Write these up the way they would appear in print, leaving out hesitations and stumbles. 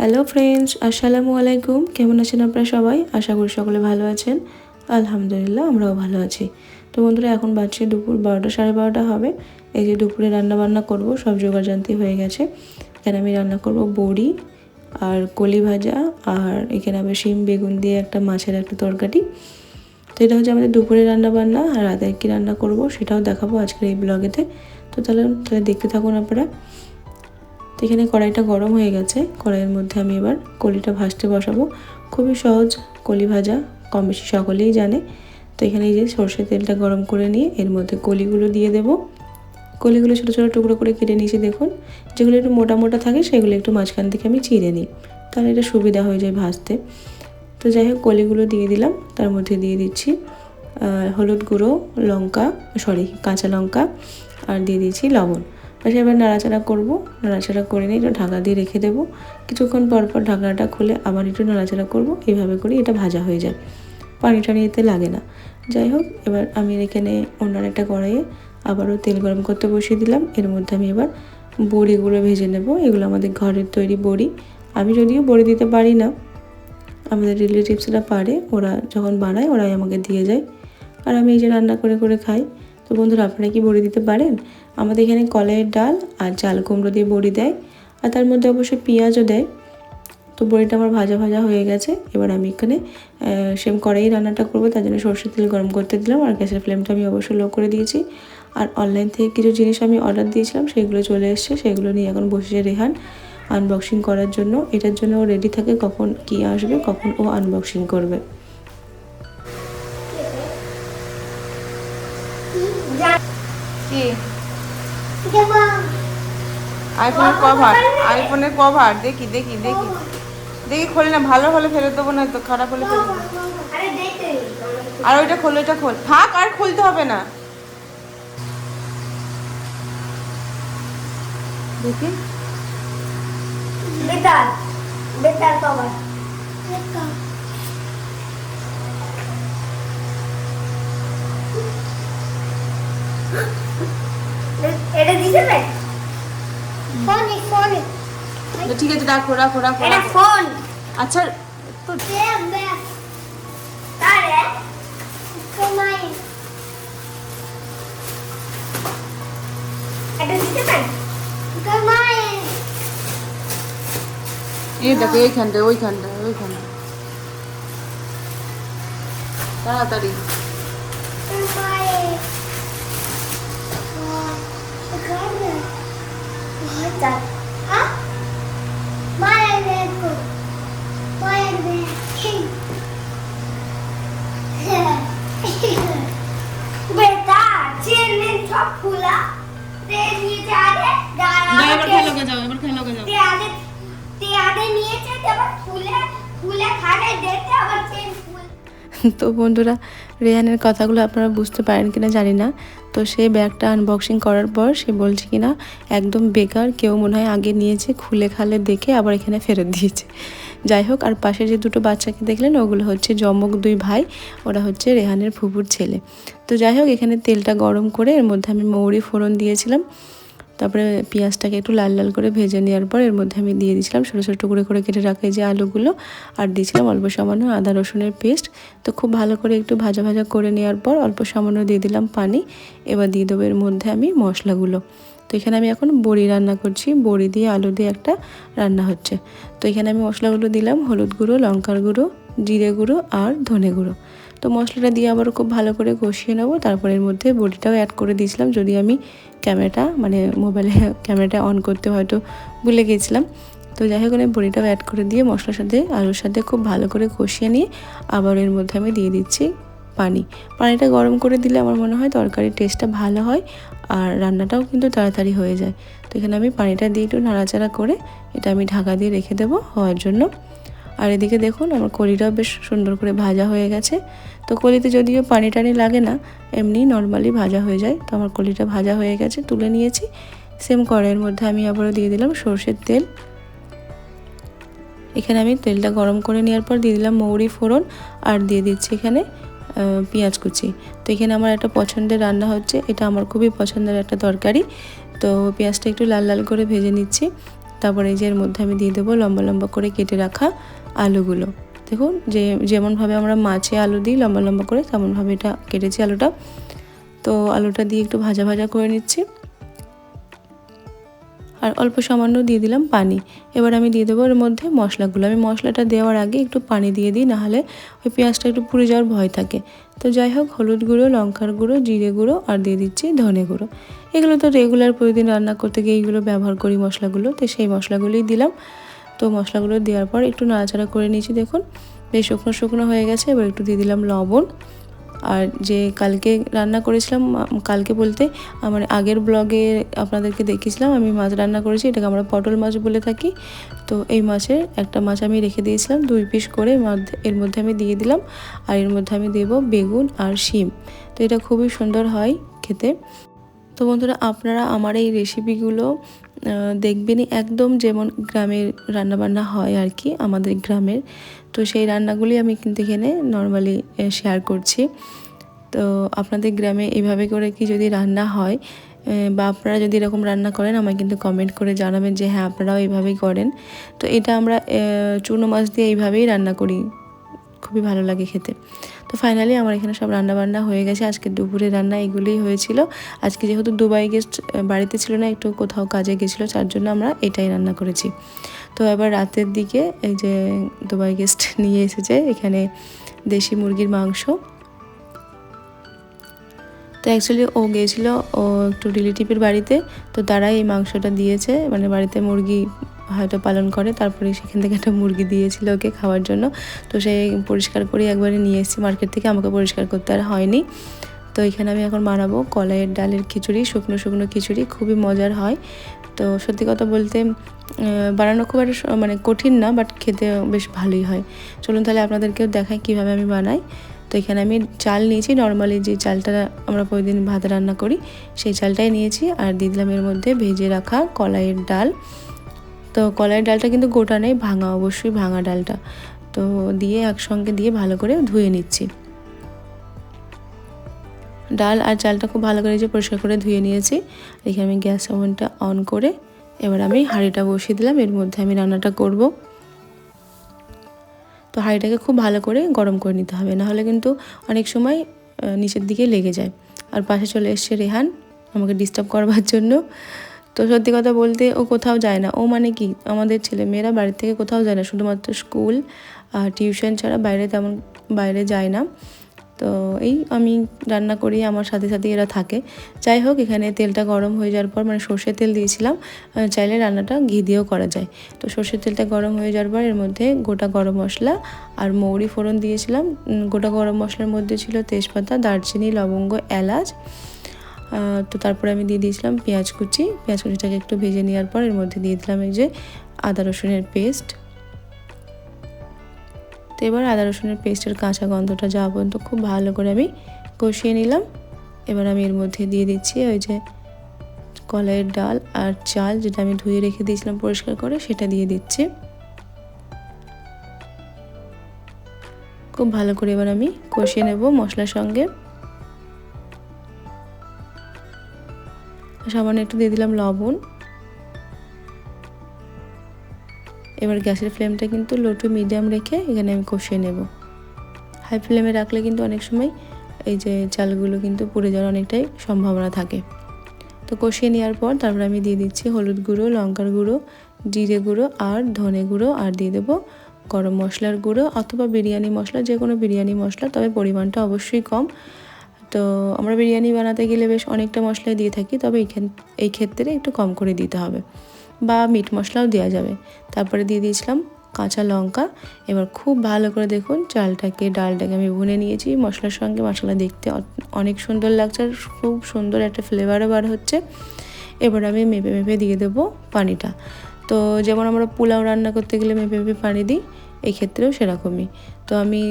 Hello friends, আসসালামু আলাইকুম। কেমন আছেন আপনারা সবাই? আশা করি সকলে ভালো আছেন। আলহামদুলিল্লাহ, আমরাও ভালো আছি। তো বন্ধুরা, এখন বাজছে দুপুর 12টা, 12:30 হবে। এই যে দুপুরে রান্না বান্না করব, সব জোগাড় জানতি হয়ে গেছে। এখানে আমি রান্না করব বড়ি আর কলি ভাজা, আর এখানে আবার শিম বেগুন দিয়ে একটা মাছের একটা তরকারি। তো এটা হচ্ছে আমাদের দুপুরে রান্না বান্না। আর রাতে কী রান্না করব সেটাও দেখাবো আজকের এই ব্লগেতে। তো তাহলে দেখতে থাকুন আপনারা। তো এখানে কড়াইটা গরম হয়ে গেছে। কড়াইয়ের মধ্যে আমি এবার কলিটা ভাজতে বসাবো। খুবই সহজ কলি ভাজা, কম বেশি সকলেই জানে। তো এখানে এই যে সরষের তেলটা গরম করে নিয়ে এর মধ্যে কলিগুলো দিয়ে দেব। কলিগুলো ছোটো ছোটো টুকরো করে কেটে নিয়েছি। দেখুন, যেগুলো একটু মোটা মোটা থাকে সেগুলো একটু মাঝখান থেকে আমি চিড়ে নিই, তাহলে এটা সুবিধা হয়ে যায় ভাজতে। তো যাই হোক, কলিগুলো দিয়ে দিলাম। তার মধ্যে দিয়ে দিচ্ছি হলুদ গুঁড়ো, কাঁচা লঙ্কা, আর দিয়ে দিচ্ছি লবণ। পাশে এবার নাড়াচাড়া করব। নাড়াচাড়া করে নিয়ে একটু ঢাকা দিয়ে রেখে দেবো। কিছুক্ষণ পর পর ঢাকনাটা খুলে আবার একটু নাড়াচাড়া করব। এইভাবে করে এটা ভাজা হয়ে যায়, পানি টানি এতে লাগে না। যাই হোক, এবার আমি এখানে অন্য একটা কড়াইয়ে আবারও তেল গরম করতে বসিয়ে দিলাম। এর মধ্যে আমি এবার বড়িগুলো ভেজে নেব। এগুলো আমাদের ঘরের তৈরি বড়ি। আমি যদিও বড়ি দিতে পারি না, আমাদের রিলেটিভসরা পারে। ওরা যখন বানায় ওরাই আমাকে দিয়ে যায়, আর আমি এই যে রান্না করে করে খাই। তো বন্ধুরা, আপনারা কি বড়ি দিতে পারেন? আমাদের এখানে কলাইয়ের ডাল আর চাল কুমড়ো দিয়ে বড়ি দেয়, আর তার মধ্যে অবশ্যই পেঁয়াজও দেয়। তো বড়িটা আমার ভাজা ভাজা হয়ে গেছে। এবার আমি এখানে সেম কড়াই রান্নাটা করবো, তার জন্য সরষের তেল গরম করতে দিলাম। আর গ্যাসের ফ্লেমটা আমি অবশ্যই লো করে দিয়েছি। আর অনলাইন থেকে কিছু জিনিস আমি অর্ডার দিয়েছিলাম, সেগুলো চলে এসছে। সেগুলো নিয়ে এখন বসেছে রেহান আনবক্সিং করার জন্য। এটার জন্য ও রেডি থাকে, কখন কি আসবে, কখন ও আনবক্সিং করবে। আইফোনের কভার দেখি দেখি দেখি দেখি খোলে না, ভালো হলে ফেরত দেবো, না তো খারাপ হলে ফেরত দেবো। আর ওইটা খোল, ওইটা খোল, থাক, আর খুলতে হবে না। দেখি বেতাল বেতাল কভার। এটা দিছে না ফোন ঠিক আছে, রাখো রাখো রাখো এটা ফোন। আচ্ছা তো তারে কমাই এটা দিছে না কমাই। এই দেখো, এইখানটা ওইখানটা ওইখানটা তাড়াতাড়ি। কমাই बहुत हाँ मारे देखो बेटा चेन्नई सब खुला ते नीचे आधे এবার খেলোগে যাও, এবার খেলোগে যাও। ते आधे नीचे तब खुले खाने देते अब चेन फुल। তো বন্ধুরা, রেহানের কথাগুলো আপনারা বুঝতে পারেন কিনা জানি না। তো সে ব্যাগটা আনবক্সিং করার পর সে বলছে কিনা একদম বেকার, কেউ মনে হয় আগে নিয়েছে, খুলে খালে দেখে আবার এখানে ফেরত দিয়েছে। যাই হোক, আর পাশে যে দুটো বাচ্চাকে দেখলেন ওগুলো হচ্ছে যমক দুই ভাই, ওরা হচ্ছে রেহানের ফুপুর ছেলে। তো যাই হোক, এখানে তেলটা গরম করে এর মধ্যে আমি মৌরি ফোড়ন দিয়েছিলাম। তারপরে পেঁয়াজটাকে একটু লাল লাল করে ভেজে নেওয়ার পর এর মধ্যে আমি দিয়ে দিয়েছিলাম ছোটো ছোটো টুকরো করে কেটে রাখা যে আলুগুলো, আর দিয়েছিলাম অল্প সামান্য আদা রসুনের পেস্ট। তো খুব ভালো করে একটু ভাজা ভাজা করে নেওয়ার পর অল্প সামান্য দিয়ে দিলাম পানি। এবার দিয়ে দেবো এর মধ্যে আমি মশলাগুলো। তো এখানে আমি এখন বড়ি রান্না করছি, বড়ি দিয়ে আলু দিয়ে একটা রান্না হচ্ছে। তো এখানে আমি মশলাগুলো দিলাম হলুদ গুঁড়ো, লঙ্কার গুঁড়ো, জিরে গুঁড়ো আর ধনে গুঁড়ো। তো মশলাটা দিয়ে আবার খুব ভালো করে কষিয়ে নেবো। তারপর এর মধ্যে বড়িটাও অ্যাড করে দিয়েছিলাম, যদি আমি ক্যামেরাটা মোবাইলে ক্যামেরাটা অন করতে হয়তো ভুলে গিয়েছিলাম। তো যাই হোক, বড়িটাও অ্যাড করে দিয়ে মশলার সাথে আলুর সাথে খুব ভালো করে কষিয়ে নিয়ে আবার এর মধ্যে আমি দিয়ে দিচ্ছি পানিটা গরম করে দিলে আমার মনে হয় তরকারির টেস্টটা ভালো হয়, আর রান্নাটাও কিন্তু তাড়াতাড়ি হয়ে যায়। তো এখানে আমি পানিটা দিয়ে একটু নাড়াচাড়া করে এটা আমি ঢাকা দিয়ে রেখে দেবো হওয়ার জন্য। আর এদিকে দেখুন, আমার কলিটাও বেশ সুন্দর করে ভাজা হয়ে গেছে। তো কলিতে যদিও পানি টানি লাগে না, এমনি নর্মালি ভাজা হয়ে যায়। তো আমার কলিটা ভাজা হয়ে গেছে, তুলে নিয়েছি। সেম কড়াইয়ের মধ্যে আমি আবারও দিয়ে দিলাম সরষের তেল। এখানে আমি তেলটা গরম করে নেওয়ার পর দিয়ে দিলাম মৌরি ফোড়ন, আর দিয়ে দিচ্ছি এখানে পেঁয়াজ কুচি। তো এখানে আমার একটা পছন্দের রান্না হচ্ছে, এটা আমার খুবই পছন্দের একটা তরকারি। তো পেঁয়াজটা একটু লাল লাল করে ভেজে নিচ্ছি। তারপরে এই যে এর মধ্যে আমি দিয়ে দেবো লম্বা লম্বা করে কেটে রাখা আলুগুলো। দেখুন যেমনভাবে আমরা মাছে আলু দিই লম্বা লম্বা করে, তেমনভাবে এটা কেটেছি আলুটা। তো আলুটা দিয়ে একটু ভাজা ভাজা করে নিচ্ছি, আর অল্প সামান্য দিয়ে দিলাম পানি। এবার আমি দিয়ে দেবো এর মধ্যে মশলাগুলো। আমি মশলাটা দেওয়ার আগে একটু পানি দিয়ে দিই, নাহলে ওই পেঁয়াজটা একটু পুড়ে যাওয়ার ভয় থাকে। তো যাই হোক, হলুদ গুঁড়ো, লঙ্কার গুঁড়ো, জিরে গুঁড়ো আর দিয়ে দিচ্ছি ধনে গুঁড়ো। এগুলো তো রেগুলার প্রতিদিন রান্না করতে গিয়ে এইগুলো ব্যবহার করি মশলাগুলো, তো সেই মশলাগুলোই দিলাম। তো মশলাগুলো দেওয়ার পর একটু নাড়াচাড়া করে নিয়েছি, দেখুন বেশ শুকনো শুকনো হয়ে গেছে। এবার একটু দিয়ে দিলাম লবণ। আর যে কালকে রান্না করেছিলাম, কালকে বলতে মানে আগের ব্লগে আপনাদেরকে দেখিয়েছিলাম আমি মাছ রান্না করেছি, এটাকে আমরা পটল মাছ বলে থাকি। তো এই মাছের একটা মাছ আমি রেখে দিয়েছিলাম 2 পিস করে, এর মধ্যে আমি দিয়ে দিলাম। আর এর মধ্যে আমি দেব বেগুন আর শিম। তো এটা খুবই সুন্দর হয় খেতে। তো বন্ধুরা, আপনারা আমার এই রেসিপিগুলো দেখবেনই একদম যেমন গ্রামের রান্নাবান্না হয় আর কি, আমাদের গ্রামের। তো সেই রান্নাগুলি আমি কিন্তু এখানে নর্মালি শেয়ার করছি। তো আপনাদের গ্রামে এইভাবে করে কি যদি রান্না হয়, বা আপনারা যদি এরকম রান্না করেন, আমায় কিন্তু কমেন্ট করে জানাবেন যে হ্যাঁ আপনারাও এইভাবেই করেন। তো এটা আমরা চুনো মাছ দিয়ে এইভাবেই রান্না করি, খুবই ভালো লাগে খেতে। তো ফাইনালি আমার এখানে সব রান্নাবান্না হয়ে গেছে। আজকে দুপুরে রান্না এগুলোই হয়েছিল। আজকে যেহেতু দুবাই গেস্ট বাড়িতে ছিল না, একটু কোথাও কাজে গেছিলো, তার জন্য আমরা এটাই রান্না করেছি। তো এবার রাতের দিকে এই যে দুবাই গেস্ট নিয়ে এসেছে এখানে দেশি মুরগির মাংস। তো অ্যাকচুয়ালি ও গিয়েছিলো ও একটু রিলেটিভের বাড়িতে, তো তারাই এই মাংসটা দিয়েছে, মানে বাড়িতে মুরগি হয়তো পালন করে, তারপরে সেখান থেকে একটা মুরগি দিয়েছিল ওকে খাওয়ার জন্য। তো সেই পরিষ্কার করে একবারে নিয়ে এসেছি মার্কেট থেকে, আমাকে পরিষ্কার করতে আর হয়নি। তো এখানে আমি এখন বানাবো কলাইয়ের ডালের খিচুড়ি, শুকনো শুকনো খিচুড়ি, খুবই মজার হয়। তো সত্যি কথা বলতে বানানো খুব একটা মানে কঠিন না, বাট খেতে বেশ ভালোই হয়। চলুন তাহলে আপনাদেরকেও দেখাই কীভাবে আমি বানাই। তো এখানে আমি চাল নিয়েছি, নর্মালি যে চালটা আমরা প্রতিদিন ভাত রান্না করি সেই চালটাই নিয়েছি, আর দিয়ে দিলাম এর মধ্যে ভেজে রাখা কলাইয়ের ডাল। তো কলাইয়ের ডালটা কিন্তু গোটা নেই, ভাঙা, অবশ্যই ভাঙা ডালটা। তো দিয়ে একসঙ্গে দিয়ে ভালো করে ধুয়ে নিচ্ছি। ডাল আর চালটা খুব ভালো করে যে পরিষ্কার করে ধুয়ে নিয়েছি। এখানে আমি গ্যাস ওভেনটা অন করে এবার আমি হাঁড়িটা বসিয়ে দিলাম, এর মধ্যে আমি রান্নাটা করব। তো হাঁড়িটাকে খুব ভালো করে গরম করে নিতে হবে, নাহলে কিন্তু অনেক সময় নিচের দিকে লেগে যায়। আর পাশে চলে এসছে রেহান আমাকে ডিস্টার্ব করবার জন্য। তো সত্যি কথা বলতে ও কোথাও যায় না, ও মানে কি আমাদের ছেলে মেয়েরা বাড়ির থেকে কোথাও যায় না, শুধুমাত্র স্কুল আর টিউশন ছাড়া বাইরে যায় না। তো এই আমি রান্না করি, আমার সাথে সাথে এরা থাকে। যাই হোক, এখানে তেলটা গরম হয়ে যাওয়ার পর, মানে সর্ষের তেল দিয়েছিলাম, চাইলে রান্নাটা ঘি দিয়েও করা যায়। তো সর্ষের তেলটা গরম হয়ে যাওয়ার পর এর মধ্যে গোটা গরম মশলা আর মৌরি ফোড়ন দিয়েছিলাম। গোটা গরম মশলার মধ্যে ছিল তেজপাতা, দারচিনি, লবঙ্গ, এলাচ। তো তারপরে আমি দিয়ে দিয়েছিলাম পেঁয়াজ কুচিটাকে একটু ভেজে নেওয়ার পর এর মধ্যে দিয়ে দিলাম এই যে আদা রসুনের পেস্ট। তো এবার আদা রসুনের পেস্টের কাঁচা গন্ধটা যাওয়া পর্যন্ত খুব ভালো করে আমি কষিয়ে নিলাম। এবার আমি এর মধ্যে দিয়ে দিচ্ছি ওই যে কলাইয়ের ডাল আর চাল, যেটা আমি ধুয়ে রেখে দিয়েছিলাম পরিষ্কার করে, সেটা দিয়ে দিচ্ছি। খুব ভালো করে এবার আমি কষিয়ে নেব মশলার সঙ্গে। সামান্য একটু দিয়ে দিলাম লবণ। এবার গ্যাসের ফ্লেমটা কিন্তু লো টু মিডিয়াম রেখে এখানে আমি কষিয়ে নেব। হাই ফ্লেমে রাখলে কিন্তু অনেক সময় এই যে চালগুলো কিন্তু পুড়ে যাওয়ার অনেকটাই সম্ভাবনা থাকে। তো কষিয়ে নেওয়ার পর তারপর আমি দিয়ে দিচ্ছি হলুদ গুঁড়ো, লঙ্কার গুঁড়ো, জিরে গুঁড়ো আর ধনে গুঁড়ো, আর দিয়ে দেবো গরম মশলার গুঁড়ো অথবা বিরিয়ানি মশলা, যে কোনো বিরিয়ানি মশলা, তবে পরিমাণটা অবশ্যই কম। তো আমরা বিরিয়ানি বানাতে গেলে বেশ অনেকটা মশলাই দিয়ে থাকি, তবে এই ক্ষেত্রে একটু কম করে দিতে হবে, বা মিট মশলাও দেওয়া যাবে। তারপরে দিয়ে দিয়েছিলাম কাঁচা লঙ্কা। এবার খুব ভালো করে দেখুন ডালটাকে আমি ভুনে নিয়েছি মশলার সঙ্গে। মশলা দেখতে অনেক সুন্দর লাগছে, আর খুব সুন্দর একটা ফ্লেভারও বার হচ্ছে। এবার আমি মেপে মেপে দিয়ে দেবো পানিটা। তো যেমন আমরা পোলাও রান্না করতে গেলে মেপে মেপে পানি দিই, এই ক্ষেত্রেও সেরকমই। তো আমি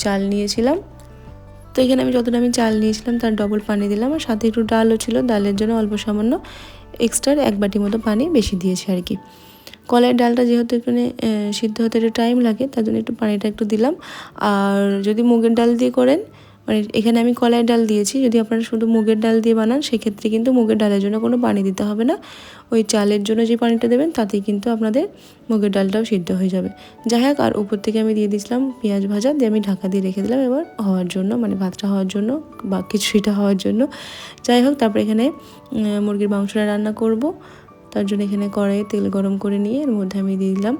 চাল নিয়েছিলাম, তো এখানে আমি যতটা আমি চাল নিয়েছিলাম তার ডবল পানি দিলাম, আর সাথে একটু ডালও ছিল, ডালের জন্য অল্প সামান্য এক্সট্রা 1 বাটি মতো পানি বেশি দিয়েছি আর কি। কলাইয়ের ডালটা যেহেতু এখানে সিদ্ধ হতে একটু টাইম লাগে, তার জন্য একটু পানিটা একটু দিলাম। আর যদি মুগের ডাল দিয়ে করেন মানে এখানে আমি কলাই ডাল দিয়েছি। যদি আপনারা শুধু মুগের ডাল দিয়ে বানান সেক্ষেত্রে কিন্তু মুগের ডালের জন্য কোনো পানি দিতে হবে না, ওই চালের জন্য যে পানিটা দেবেন তাতেই কিন্তু আপনাদের মুগের ডালটাও সিদ্ধ হয়ে যাবে। যাই হোক, আর উপর থেকে আমি দিয়ে দিয়েছিলাম পেঁয়াজ ভাজা, দিয়ে আমি ঢাকা দিয়ে রেখে দিলাম এবার হওয়ার জন্য, মানে ভাতটা হওয়ার জন্য বা খিচুড়িটা হওয়ার জন্য। যাই হোক, তারপরে এখানে মুরগির মাংসটা রান্না করব। তার জন্য এখানে কড়াইয়ে তেল গরম করে নিয়ে এর মধ্যে আমি দিয়ে দিলাম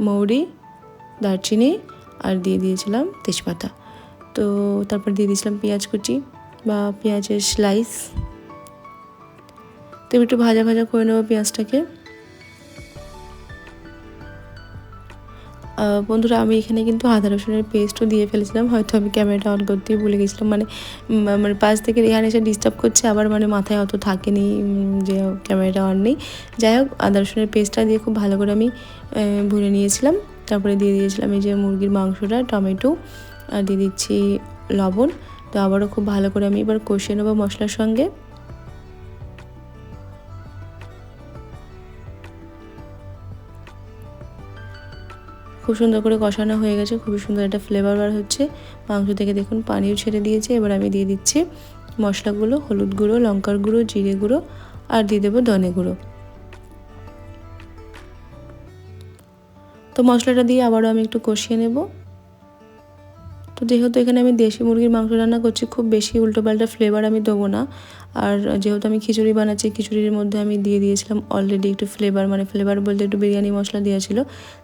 মৌরি, দারচিনি আর দিয়ে দিয়েছিলাম তেজপাতা। তো তারপর দিয়ে দিয়েছিলাম পেঁয়াজ কুচি বা পেঁয়াজের স্লাইস। তো একটু ভাজা ভাজা করে নেবো পেঁয়াজটাকে। বন্ধুরা, আমি এখানে কিন্তু আদা রসুনের পেস্টও দিয়ে ফেলেছিলাম, হয়তো আমি ক্যামেরাটা অন করতেই ভুলে গেছিলাম। মানে পাশ থেকে রেহান এসে ডিস্টার্ব করছে, আবার মানে মাথায় অত থাকেনি যে ক্যামেরাটা অন নেই। যাই হোক, আদা রসুনের পেস্টটা দিয়ে খুব ভালো করে আমি ভুনে নিয়েছিলাম। তারপরে দিয়ে দিয়েছিলাম এই যে মুরগির মাংসটা, টমেটো, আর দিয়ে দিচ্ছি লবণ। তো আবারও খুব ভালো করে আমি এবার কষিয়ে নেবো মশলার সঙ্গে। খুব সুন্দর করে কষানো হয়ে গেছে, খুবই সুন্দর একটা ফ্লেভার বার হচ্ছে মাংস থেকে। দেখুন পানিও ছেড়ে দিয়েছে। এবার আমি দিয়ে দিচ্ছি মশলাগুলো, হলুদ গুঁড়ো, লঙ্কার গুঁড়ো, জিরে গুঁড়ো, আর দিয়ে দেবো ধনে গুঁড়ো। তো মশলাটা দিয়ে আবারও আমি একটু কষিয়ে নেব। তো যেহেতু এখানে আমি দেশি মুরগির মাংস রান্না করছি, খুব বেশি উল্টোপাল্টা ফ্লেভার আমি দেবো না। আর যেহেতু আমি খিচুড়ি বানাচ্ছি, খিচুড়ির মধ্যে আমি দিয়ে দিয়েছিলাম অলরেডি একটু ফ্লেভার, মানে ফ্লেভার বলতে একটু বিরিয়ানি মশলা দেওয়া ছিল।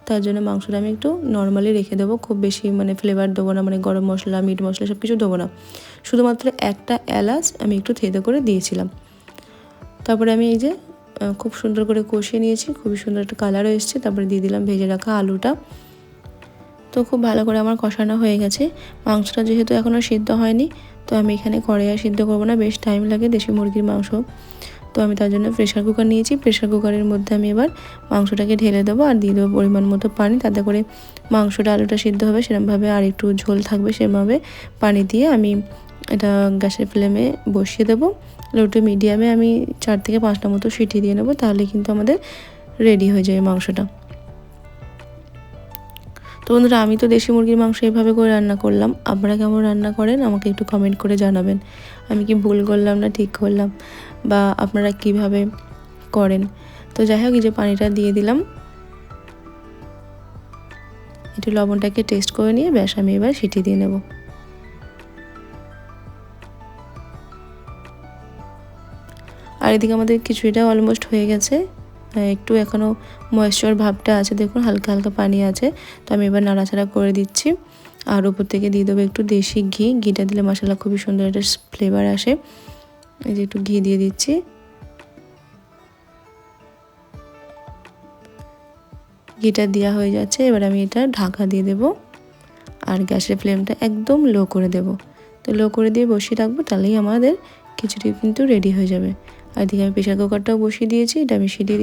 তার জন্য মাংসটা আমি একটু নর্মালি রেখে দেবো, খুব বেশি মানে ফ্লেভার দেবো না, মানে গরম মশলা, মিট মশলা সব কিছু দেবো না। শুধুমাত্র একটা এলাচ আমি একটু থেতো করে দিয়েছিলাম। তারপরে আমি এই যে খুব সুন্দর করে কষিয়ে নিয়েছি, খুবই সুন্দর একটা কালারও এসছে। তারপরে দিয়ে দিলাম ভেজে রাখা আলুটা। তো খুব ভালো করে আমার কষানো হয়ে গেছে। মাংসটা যেহেতু এখনও সিদ্ধ হয়নি, তো আমি এখানে কড়াইয়ে সিদ্ধ করবো না, বেশ টাইম লাগে দেশি মুরগির মাংস। তো আমি তার জন্য প্রেশার কুকার নিয়েছি। প্রেশার কুকারের মধ্যে আমি এবার মাংসটাকে ঢেলে দেবো আর দিয়ে দেবো পরিমাণ মতো পানি, তাতে করে মাংসটা আলুটা সিদ্ধ হবে সেরকমভাবে, আর একটু ঝোল থাকবে সেভাবে পানি দিয়ে আমি এটা গ্যাসের ফ্লেমে বসিয়ে দেবো। লো টু মিডিয়ামে আমি 4 থেকে 5টা মতো সিটি দিয়ে নেবো, তাহলে কিন্তু আমাদের রেডি হয়ে যাবে মাংসটা। তো বন্ধুরা, আমি তো দেশি মুরগির মাংস এইভাবে করে রান্না করলাম। আপনারা কেমন রান্না করেন আমাকে একটু কমেন্ট করে জানাবেন। আমি কি ভুল করলাম না ঠিক করলাম, বা আপনারা কিভাবে করেন। তো যাই হোক, এই যে পানিটা দিয়ে দিলাম, একটু লবণটাকে টেস্ট করে নিয়ে ব্যাস আমি এবার সিটি দিয়ে নেব। আর এদিকে আমাদের খিচুড়িটা অলমোস্ট হয়ে গেছে, একটু এখনও ময়েশ্চার ভাবটা আছে, দেখুন হালকা হালকা পানি আছে। তো আমি এবার নাড়াচাড়া করে দিচ্ছি। আর উপর থেকে দিয়ে দেবো একটু দেশি ঘি। ঘিটা দিলে মশলা খুবই সুন্দর একটা ফ্লেভার আসে। এই যে একটু ঘি দিয়ে দিচ্ছি। ঘিটা দেওয়া হয়ে যাচ্ছে, এবার আমি এটা ঢাকা দিয়ে দেব আর গ্যাসের ফ্লেমটা একদম লো করে দেব। তো লো করে দিয়ে বসিয়ে রাখবো, তাহলেই আমাদের খিচুড়ি কিন্তু রেডি হয়ে যাবে। আর এদিকে আমি প্রেশার কুকারটাও বসিয়ে দিয়েছি, এটা আমি সিটি